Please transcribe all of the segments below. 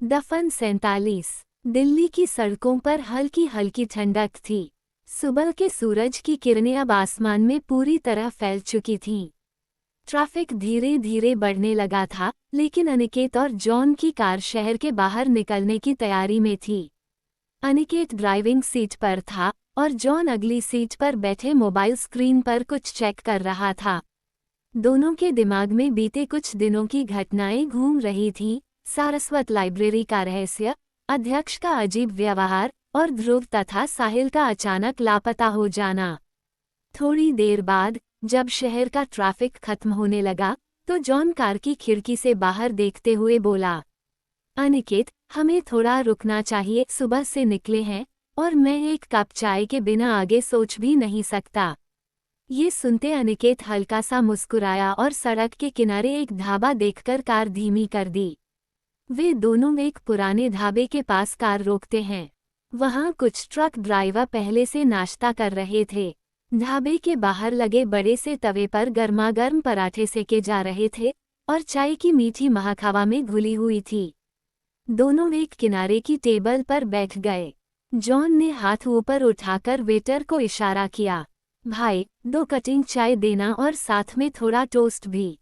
दफन 47। दिल्ली की सड़कों पर हल्की हल्की ठंडक थी। सुबह के सूरज की किरणें अब आसमान में पूरी तरह फैल चुकी थीं। ट्रैफिक धीरे धीरे बढ़ने लगा था, लेकिन अनिकेत और जॉन की कार शहर के बाहर निकलने की तैयारी में थी। अनिकेत ड्राइविंग सीट पर था और जॉन अगली सीट पर बैठे मोबाइल स्क्रीन पर कुछ चेक कर रहा था। दोनों के दिमाग में बीते कुछ दिनों की घटनाएं घूम रही थीं। सारस्वत लाइब्रेरी का रहस्य, अध्यक्ष का अजीब व्यवहार और ध्रुव तथा साहिल का अचानक लापता हो जाना। थोड़ी देर बाद जब शहर का ट्रैफिक खत्म होने लगा तो जॉन कार की खिड़की से बाहर देखते हुए बोला, अनिकेत, हमें थोड़ा रुकना चाहिए। सुबह से निकले हैं और मैं एक कप चाय के बिना आगे सोच भी नहीं सकता। ये सुनते अनिकेत हल्का सा मुस्कुराया और सड़क के किनारे एक ढाबा देखकर कार धीमी कर दी। वे दोनों एक पुराने ढाबे के पास कार रोकते हैं। वहाँ कुछ ट्रक ड्राइवर पहले से नाश्ता कर रहे थे। ढाबे के बाहर लगे बड़े से तवे पर गर्मागर्म पराठे सेके जा रहे थे और चाय की मीठी महक हवा में घुली हुई थी। दोनों एक किनारे की टेबल पर बैठ गए। जॉन ने हाथ ऊपर उठाकर वेटर को इशारा किया, भाई, 2 कटिंग चाय देना और साथ में थोड़ा टोस्ट भी।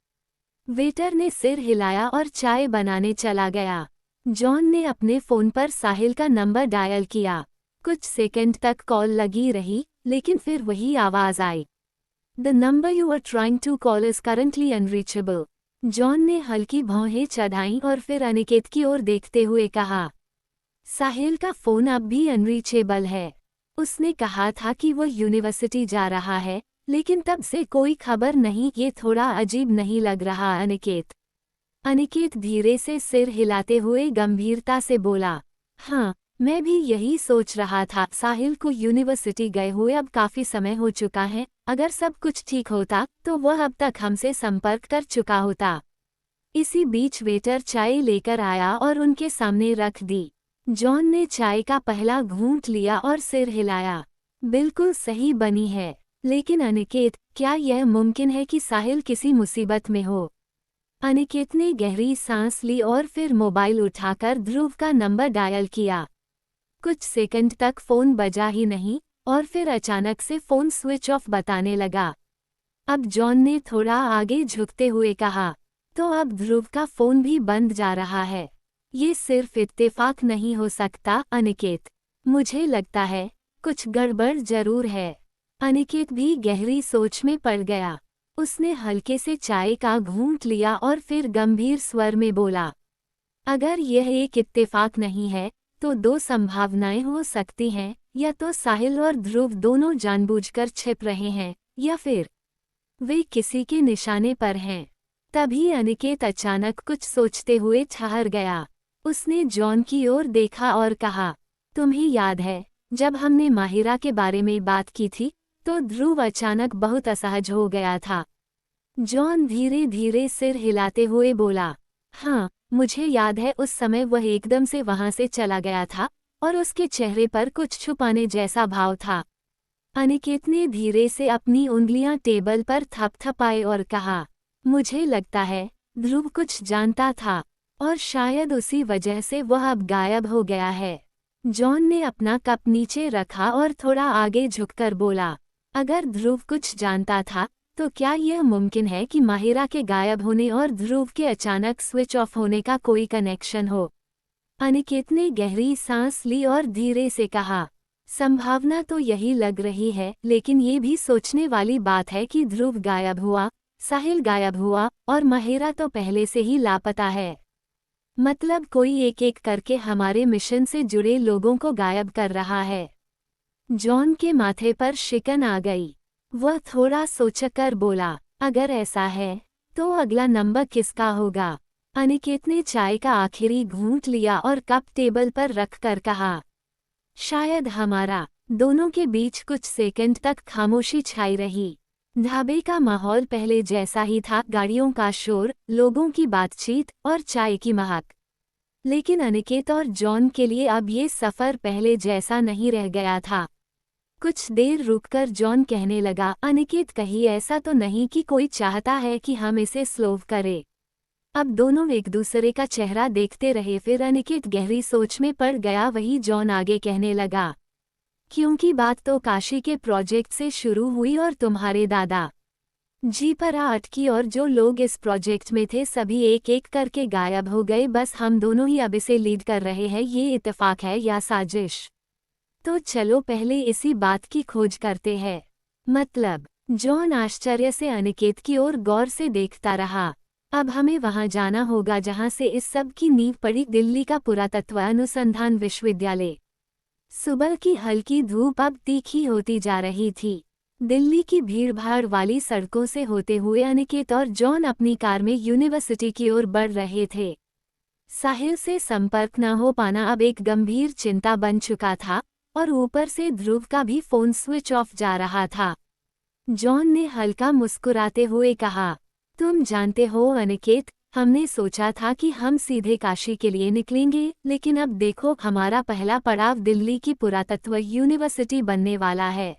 वेटर ने सिर हिलाया और चाय बनाने चला गया। जॉन ने अपने फ़ोन पर साहिल का नंबर डायल किया। कुछ सेकंड तक कॉल लगी रही, लेकिन फिर वही आवाज़ आई, the number you are trying to call is currently unreachable. John ने हल्की भौहें चढ़ाईं और फिर अनिकेत की ओर देखते हुए कहा, साहिल का फ़ोन अब भी अनरीचेबल है। उसने कहा था कि वो यूनिवर्सिटी जा रहा है, लेकिन तब से कोई खबर नहीं। ये थोड़ा अजीब नहीं लग रहा अनिकेत? अनिकेत धीरे से सिर हिलाते हुए गंभीरता से बोला, हाँ, मैं भी यही सोच रहा था। साहिल को यूनिवर्सिटी गए हुए अब काफ़ी समय हो चुका है। अगर सब कुछ ठीक होता तो वह अब तक हमसे संपर्क कर चुका होता। इसी बीच वेटर चाय लेकर आया और उनके सामने रख दी। जॉन ने चाय का पहला घूंट लिया और सिर हिलाया, बिल्कुल सही बनी है। लेकिन अनिकेत, क्या यह मुमकिन है कि साहिल किसी मुसीबत में हो? अनिकेत ने गहरी सांस ली और फिर मोबाइल उठाकर ध्रुव का नंबर डायल किया। कुछ सेकंड तक फ़ोन बजा ही नहीं और फिर अचानक से फ़ोन स्विच ऑफ बताने लगा। अब जॉन ने थोड़ा आगे झुकते हुए कहा, तो अब ध्रुव का फ़ोन भी बंद जा रहा है। ये सिर्फ इत्तेफाक नहीं हो सकता अनिकेत। मुझे लगता है कुछ गड़बड़ जरूर है। अनिकेत भी गहरी सोच में पड़ गया। उसने हल्के से चाय का घूंट लिया और फिर गंभीर स्वर में बोला, अगर यह एक इत्तेफाक नहीं है तो 2 संभावनाएं हो सकती हैं। या तो साहिल और ध्रुव दोनों जानबूझकर छिप रहे हैं, या फिर वे किसी के निशाने पर हैं। तभी अनिकेत अचानक कुछ सोचते हुए ठहर गया। उसने जॉन की ओर देखा और कहा, तुम्हें याद है जब हमने माहिरा के बारे में बात की थी तो ध्रुव अचानक बहुत असहज हो गया था। जॉन धीरे धीरे सिर हिलाते हुए बोला, हाँ, मुझे याद है। उस समय वह एकदम से वहां से चला गया था और उसके चेहरे पर कुछ छुपाने जैसा भाव था। अनिकेत ने धीरे से अपनी उंगलियां टेबल पर थपथपाए और कहा, मुझे लगता है ध्रुव कुछ जानता था और शायद उसी वजह से वह अब गायब हो गया है। जॉन ने अपना कप नीचे रखा और थोड़ा आगे झुककर बोला, अगर ध्रुव कुछ जानता था तो क्या यह मुमकिन है कि माहिरा के गायब होने और ध्रुव के अचानक स्विच ऑफ होने का कोई कनेक्शन हो? अनिकेत ने गहरी सांस ली और धीरे से कहा, संभावना तो यही लग रही है, लेकिन ये भी सोचने वाली बात है कि ध्रुव गायब हुआ, साहिल गायब हुआ और माहिरा तो पहले से ही लापता है। मतलब कोई एक एक करके हमारे मिशन से जुड़े लोगों को गायब कर रहा है। जॉन के माथे पर शिकन आ गई। वह थोड़ा सोचकर बोला, अगर ऐसा है तो अगला नंबर किसका होगा? अनिकेत ने चाय का आखिरी घूंट लिया और कप टेबल पर रखकर कहा, शायद हमारा। दोनों के बीच कुछ सेकंड तक खामोशी छाई रही। ढाबे का माहौल पहले जैसा ही था, गाड़ियों का शोर, लोगों की बातचीत और चाय की महक। लेकिन अनिकेत और जॉन के लिए अब ये सफ़र पहले जैसा नहीं रह गया था। कुछ देर रुककर जॉन कहने लगा, अनिकेत, कहीं ऐसा तो नहीं कि कोई चाहता है कि हम इसे स्लो करे? अब दोनों एक दूसरे का चेहरा देखते रहे। फिर अनिकेत गहरी सोच में पड़ गया। वही जॉन आगे कहने लगा, क्योंकि बात तो काशी के प्रोजेक्ट से शुरू हुई और तुम्हारे दादा जी पर अटकी, और जो लोग इस प्रोजेक्ट में थे सभी एक एक करके गायब हो गए। बस हम दोनों ही अब इसे लीड कर रहे हैं। ये इत्तेफाक है या साजिश? तो चलो पहले इसी बात की खोज करते हैं। मतलब? जॉन आश्चर्य से अनिकेत की ओर गौर से देखता रहा। अब हमें वहां जाना होगा जहां से इस सब की नींव पड़ी। दिल्ली का पुरातत्व अनुसंधान विश्वविद्यालय। सुबह की हल्की धूप अब तीखी होती जा रही थी। दिल्ली की भीड़भाड़ वाली सड़कों से होते हुए अनिकेत और जॉन अपनी कार में यूनिवर्सिटी की ओर बढ़ रहे थे। साहिल से संपर्क न हो पाना अब एक गंभीर चिंता बन चुका था, और ऊपर से ध्रुव का भी फोन स्विच ऑफ जा रहा था। जॉन ने हल्का मुस्कुराते हुए कहा, तुम जानते हो अनिकेत, हमने सोचा था कि हम सीधे काशी के लिए निकलेंगे, लेकिन अब देखो हमारा पहला पड़ाव दिल्ली की पुरातत्व यूनिवर्सिटी बनने वाला है।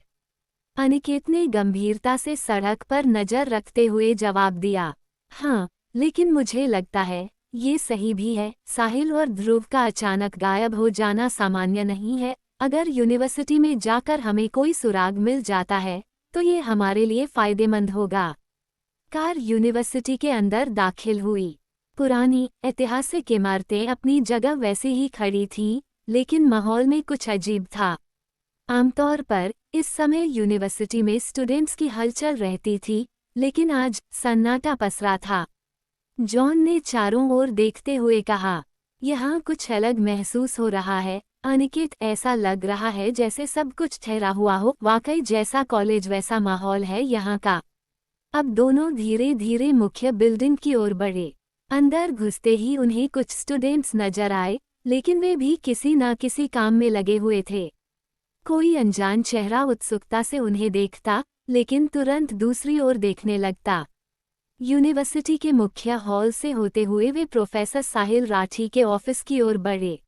अनिकेत ने गंभीरता से सड़क पर नजर रखते हुए जवाब दिया, हाँ, लेकिन मुझे लगता है ये सही भी है। साहिल और ध्रुव का अचानक गायब हो जाना सामान्य नहीं है। अगर यूनिवर्सिटी में जाकर हमें कोई सुराग मिल जाता है तो ये हमारे लिए फायदेमंद होगा। कार यूनिवर्सिटी के अंदर दाखिल हुई। पुरानी ऐतिहासिक इमारतें अपनी जगह वैसे ही खड़ी थीं, लेकिन माहौल में कुछ अजीब था। आमतौर पर इस समय यूनिवर्सिटी में स्टूडेंट्स की हलचल रहती थी, लेकिन आज सन्नाटा पसरा था। जॉन ने चारों ओर देखते हुए कहा, यहाँ कुछ अलग महसूस हो रहा है अनिकेत। ऐसा लग रहा है जैसे सब कुछ ठहरा हुआ हो। वाकई जैसा कॉलेज वैसा माहौल है यहाँ का। अब दोनों धीरे धीरे मुख्य बिल्डिंग की ओर बढ़े। अंदर घुसते ही उन्हें कुछ स्टूडेंट्स नजर आए, लेकिन वे भी किसी न किसी काम में लगे हुए थे। कोई अनजान चेहरा उत्सुकता से उन्हें देखता, लेकिन तुरंत दूसरी ओर देखने लगता। यूनिवर्सिटी के मुख्य हॉल से होते हुए वे प्रोफेसर साहिल राठी के ऑफिस की ओर बढ़े।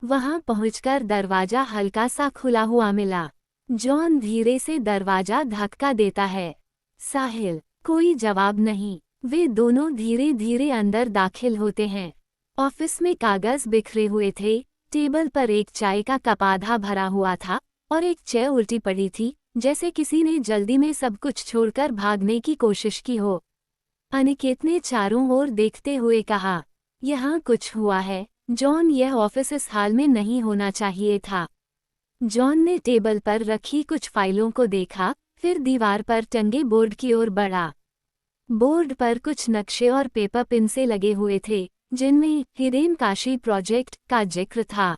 वहां पहुंचकर दरवाजा हल्का सा खुला हुआ मिला। जॉन धीरे से दरवाजा धक्का देता है। साहिल, कोई जवाब नहीं। वे दोनों धीरे धीरे अंदर दाखिल होते हैं। ऑफिस में कागज बिखरे हुए थे। टेबल पर एक चाय का कप आधा भरा हुआ था और एक चेयर उल्टी पड़ी थी, जैसे किसी ने जल्दी में सब कुछ छोड़कर भागने की कोशिश की हो। अनिकेत ने चारों ओर देखते हुए कहा, यहाँ कुछ हुआ है जॉन, यह ऑफिस इस हाल में नहीं होना चाहिए था। जॉन ने टेबल पर रखी कुछ फाइलों को देखा, फिर दीवार पर टंगे बोर्ड की ओर बढ़ा। बोर्ड पर कुछ नक्शे और पेपर पिन से लगे हुए थे, जिनमें हिरेन काशी प्रोजेक्ट का जिक्र था।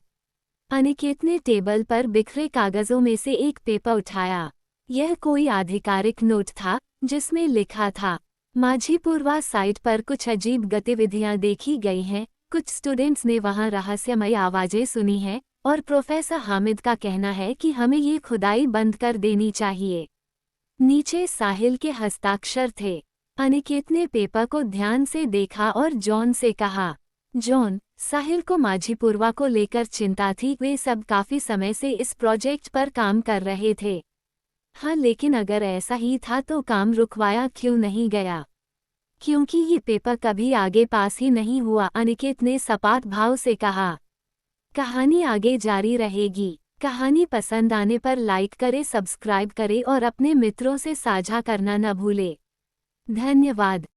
अनिकेत ने टेबल पर बिखरे कागजों में से एक पेपर उठाया। यह कोई आधिकारिक नोट था, जिसमें लिखा था, माझीपुरवा साइट पर कुछ अजीब गतिविधियां देखी गई हैं। कुछ स्टूडेंट्स ने वहां रहस्यमय आवाजें सुनी हैं, और प्रोफेसर हामिद का कहना है कि हमें ये खुदाई बंद कर देनी चाहिए। नीचे साहिल के हस्ताक्षर थे। अनिकेत ने पेपर को ध्यान से देखा और जॉन से कहा, जॉन, साहिल को माझीपुरवा को लेकर चिंता थी। वे सब काफी समय से इस प्रोजेक्ट पर काम कर रहे थे। हाँ, लेकिन अगर ऐसा ही था तो काम रुकवाया क्यों नहीं गया? क्योंकि ये पेपर कभी आगे पास ही नहीं हुआ, अनिकेत ने सपाट भाव से कहा। कहानी आगे जारी रहेगी। कहानी पसंद आने पर लाइक करें, सब्सक्राइब करें और अपने मित्रों से साझा करना न भूलें। धन्यवाद।